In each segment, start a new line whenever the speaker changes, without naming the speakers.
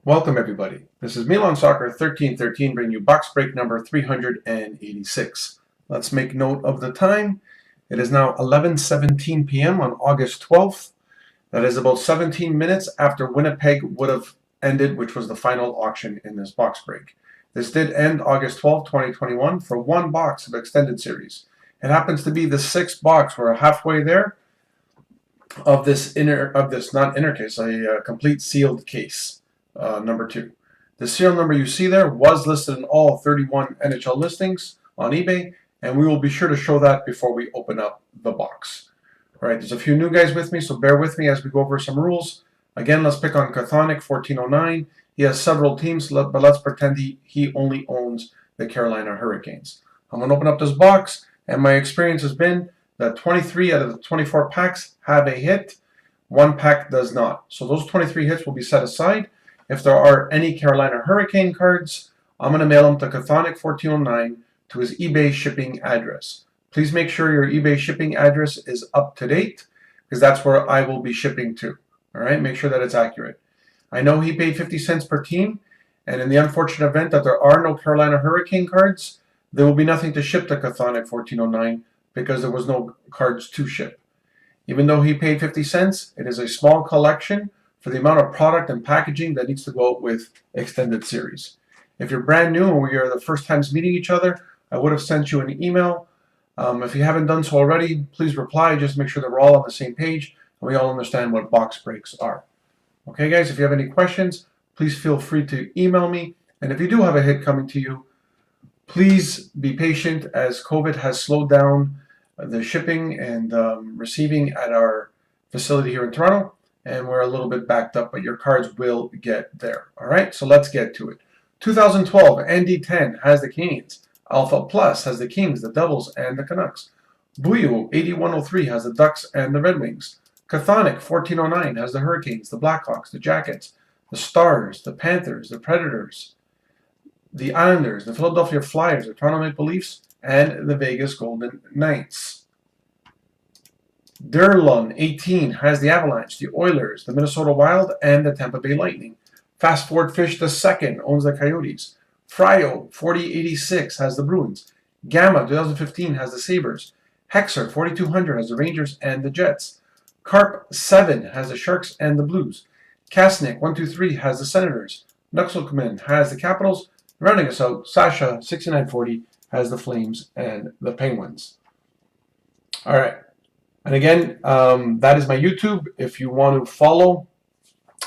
Welcome everybody. This is Milansoccer1313 bringing you box break number 386. Let's make note of the time. It is now 11:17 p.m. on August 12th. That is about 17 minutes after Winnipeg would have ended, which was the final auction in this box break. This did end August 12, 2021 for one box of extended series. It happens to be the sixth box. We're halfway there of this a complete sealed case. Number 2. The serial number you see there was listed in all 31 NHL listings on eBay, and we will be sure to show that before we open up the box. All right, there's a few new guys with me, so bear with me as we go over some rules. Again, let's pick on Chthonic1409. He has several teams, but let's pretend he only owns the Carolina Hurricanes. I'm going to open up this box, and my experience has been that 23 out of the 24 packs have a hit. One pack does not. So those 23 hits will be set aside. If there are any Carolina Hurricane cards, I'm going to mail them to Chthonic1409 to his eBay shipping address. Please make sure your eBay shipping address is up to date, because that's where I will be shipping to. All right, make sure that it's accurate. I know he paid 50 cents per team, and in the unfortunate event that there are no Carolina Hurricane cards, there will be nothing to ship to Chthonic1409 because there was no cards to ship. Even though he paid 50 cents, it is a small collection for the amount of product and packaging that needs to go out with extended series. If you're brand new and we are the first times meeting each other, I would have sent you an email. If you haven't done so already, please reply. Just make sure that we're all on the same page and we all understand what box breaks are. Okay, guys, if you have any questions, please feel free to email me. And if you do have a hit coming to you, please be patient as COVID has slowed down the shipping and receiving at our facility here in Toronto. And we're a little bit backed up, but your cards will get there. All right, so let's get to it. 2012, ND10 has the Canadiens. Alpha Plus has the Kings, the Devils, and the Canucks. Buyo 8103 has the Ducks and the Red Wings. Chthonic 1409 has the Hurricanes, the Blackhawks, the Jackets, the Stars, the Panthers, the Predators, the Islanders, the Philadelphia Flyers, the Toronto Maple Leafs, and the Vegas Golden Knights. Derlon 18 has the Avalanche, the Oilers, the Minnesota Wild, and the Tampa Bay Lightning. Fast Forward Fish II owns the Coyotes. Fryo 4086 has the Bruins. Gamma 2015 has the Sabres. Hexer 4200 has the Rangers and the Jets. Carp 7 has the Sharks and the Blues. Kasnick 123 has the Senators. Nuxelkman has the Capitals. Rounding us out, Sasha 6940 has the Flames and the Penguins. All right. And again, that is my YouTube. If you want to follow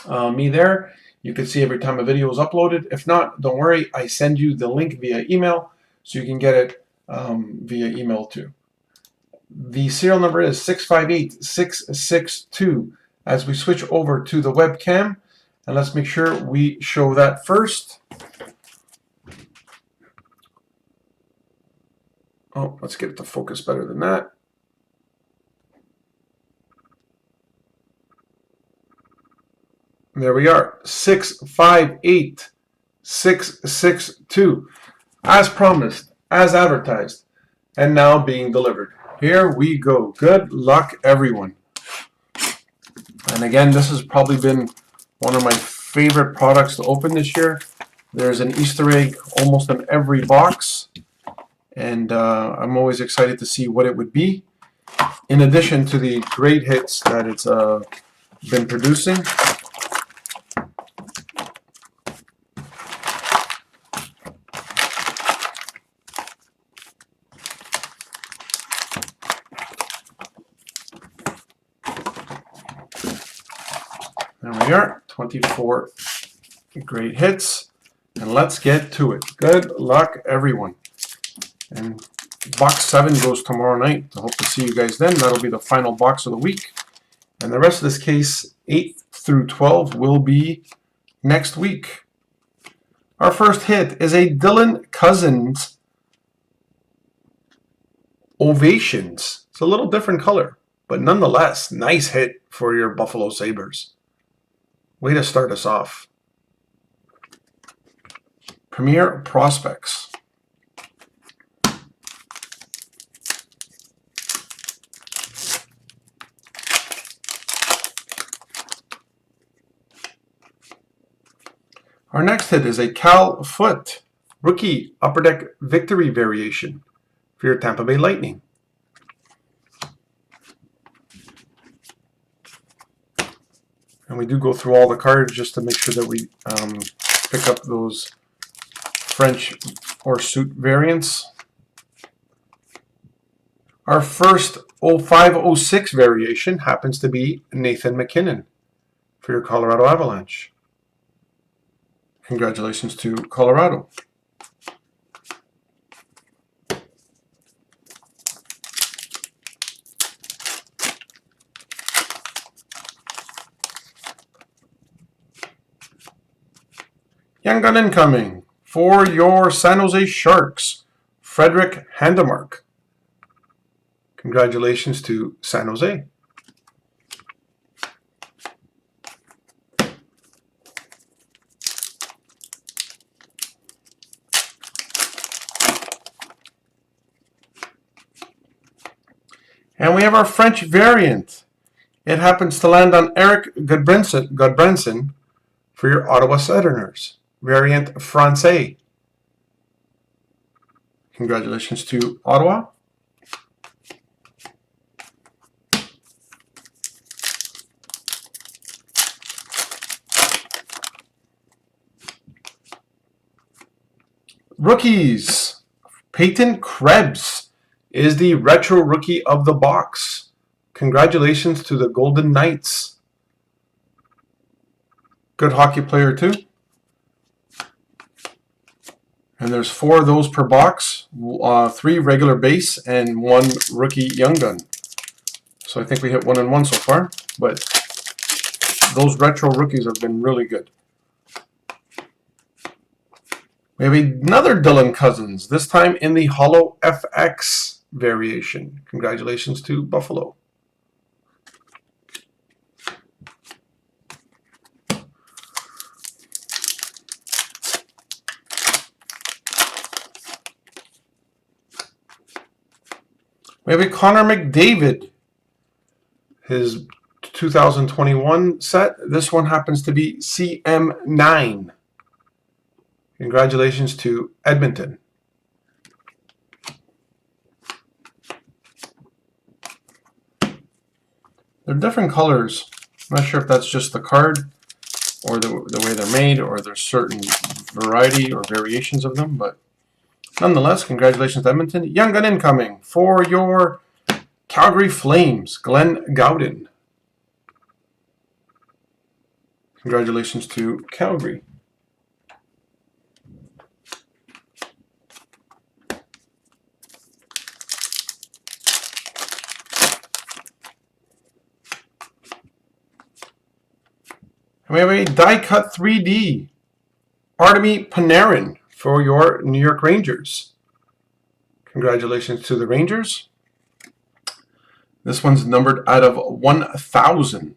me there, you can see every time a video is uploaded. If not, don't worry. I send you the link via email, so you can get it via email too. The serial number is 658662. As we switch over to the webcam, and let's make sure we show that first. Oh, let's get it to focus better than that. There we are, 658662, as promised, as advertised, and now being delivered. Here we go. Good luck, everyone. And again, this has probably been one of my favorite products to open this year. There's an Easter egg almost in every box, and I'm always excited to see what it would be, in addition to the great hits that it's been producing. There we are, 24 great hits, and let's get to it. Good luck, everyone. And box 7 goes tomorrow night. I hope to see you guys then. That'll be the final box of the week. And the rest of this case, 8 through 12, will be next week. Our first hit is a Dylan Cousins Ovations. It's a little different color, but nonetheless, nice hit for your Buffalo Sabres. Way to start us off. Premier Prospects. Our next hit is a Cal Foot Rookie Upper Deck Victory variation for your Tampa Bay Lightning. And we do go through all the cards just to make sure that we pick up those French or suit variants. Our first 05-06 variation happens to be Nathan MacKinnon for your Colorado Avalanche. Congratulations to Colorado. Young gun incoming for your San Jose Sharks, Frederick Handemark. Congratulations to San Jose. And we have our French variant. It happens to land on Eric Godbranson for your Ottawa Southerners, variant Francais. Congratulations to Ottawa. Rookies. Peyton Krebs is the retro rookie of the box. Congratulations to the Golden Knights. Good hockey player too. And there's 4 of those per box, 3 regular base and 1 rookie young gun. So I think we hit 1 and 1 so far, but those retro rookies have been really good. We have another Dylan Cousins, this time in the Holo FX variation. Congratulations to Buffalo. We have a Connor McDavid, his 2021 set. This one happens to be CM9. Congratulations to Edmonton. They're different colors. I'm not sure if that's just the card or the way they're made, or there's certain variety or variations of them, but nonetheless, congratulations to Edmonton. Young gun incoming for your Calgary Flames, Glenn Gowden. Congratulations to Calgary. And we have a die cut 3D Artemi Panarin for your New York Rangers. Congratulations to the Rangers. This one's numbered out of 1,000.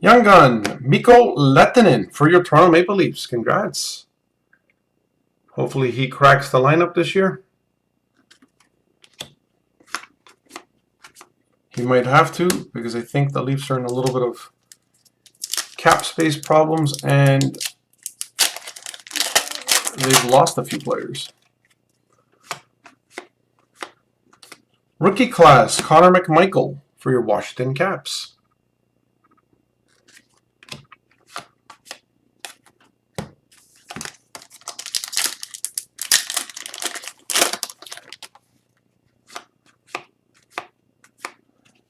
Young gun, Mikko Lehtinen for your Toronto Maple Leafs. Congrats. Hopefully he cracks the lineup this year. He might have to, because I think the Leafs are in a little bit of cap space problems and they've lost a few players. Rookie class, Connor McMichael for your Washington Caps.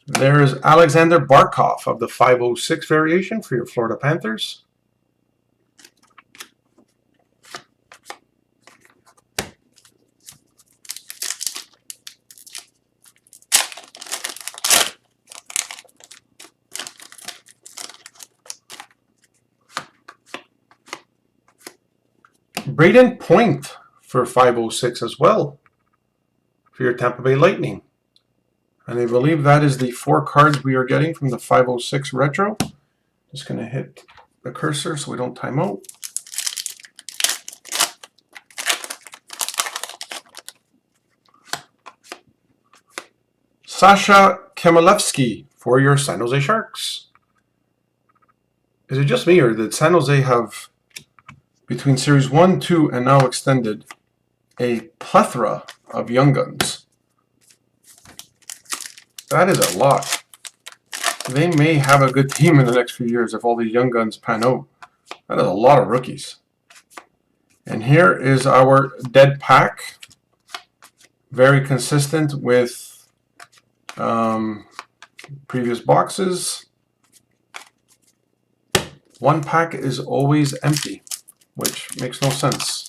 There is Alexander Barkov of the 506 variation for your Florida Panthers. Braden Point for 506 as well for your Tampa Bay Lightning. And I believe that is the 4 cards we are getting from the 506 Retro. Just going to hit the cursor so we don't time out. Sasha Kemalevsky for your San Jose Sharks. Is it just me, or did San Jose have, between Series 1, 2, and now extended, a plethora of young guns? That is a lot. They may have a good team in the next few years if all these young guns pan out. That is a lot of rookies. And here is our dead pack. Very consistent with previous boxes. One pack is always empty, which makes no sense.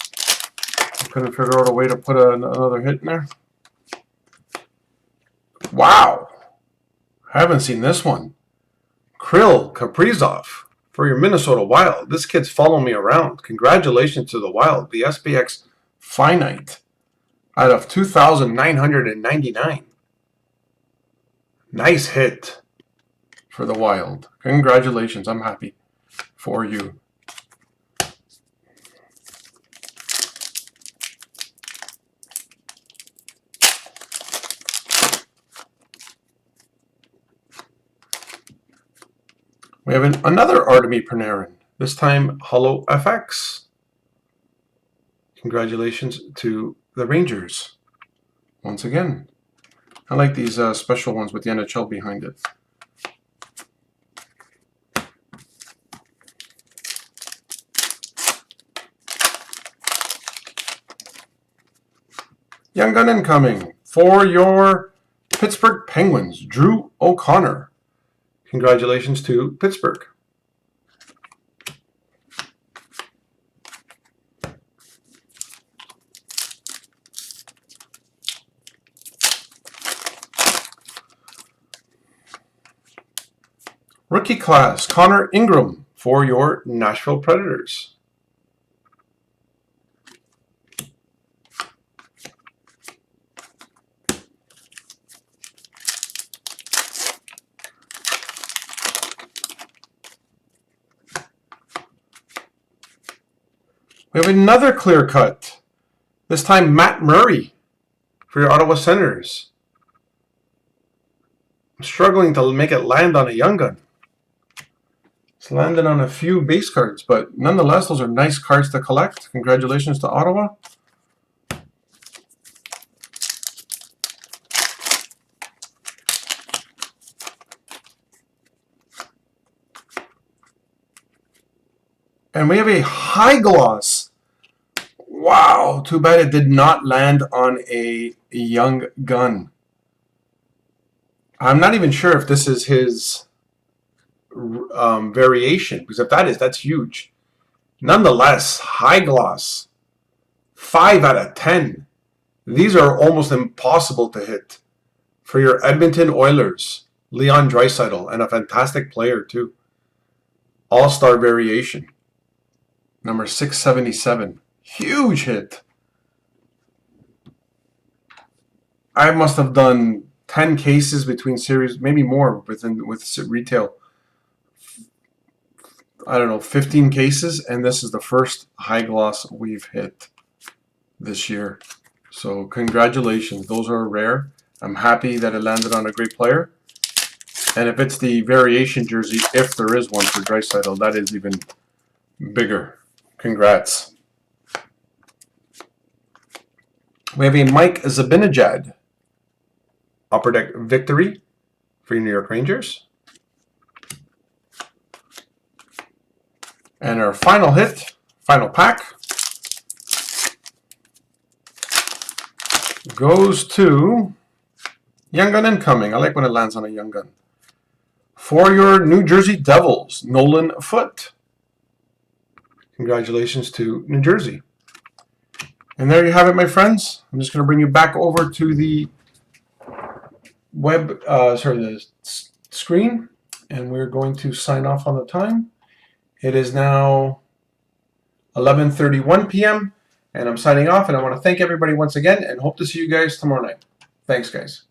I couldn't figure out a way to put another hit in there. Wow! I haven't seen this one. Kirill Kaprizov for your Minnesota Wild. This kid's following me around. Congratulations to the Wild. The SPX Finite out of 2,999. Nice hit for the Wild. Congratulations. I'm happy for you. We have another Artemi Panarin, this time Holo FX. Congratulations to the Rangers once again. I like these special ones with the NHL behind it. Young gun incoming for your Pittsburgh Penguins, Drew O'Connor. Congratulations to Pittsburgh. Rookie class, Connor Ingram for your Nashville Predators. We have another clear cut. This time Matt Murray for your Ottawa Senators. I'm struggling to make it land on a young gun. It's landed on a few base cards, but nonetheless, those are nice cards to collect. Congratulations to Ottawa. And we have a high gloss. Wow, too bad it did not land on a young gun. I'm not even sure if this is his variation, because if that is, that's huge. Nonetheless, high gloss. 5 out of 10. These are almost impossible to hit. For your Edmonton Oilers, Leon Draisaitl, and a fantastic player too. All-star variation. Number 677. Huge hit. I must have done 10 cases between series, maybe more with retail. I don't know, 15 cases, and this is the first high gloss we've hit this year. So congratulations. Those are rare. I'm happy that it landed on a great player. And if it's the variation jersey, if there is one for Draisaitl, that is even bigger. Congrats. We have a Mike Zibanejad Upper Deck Victory for your New York Rangers. And our final hit, final pack, goes to Young Gun incoming. I like when it lands on a Young Gun. For your New Jersey Devils, Nolan Foote. Congratulations to New Jersey. And there you have it, my friends. I'm just going to bring you back over to the the screen, and we're going to sign off on the time. It is now 11:31 p.m. and I'm signing off, and I want to thank everybody once again and hope to see you guys tomorrow night. Thanks, guys.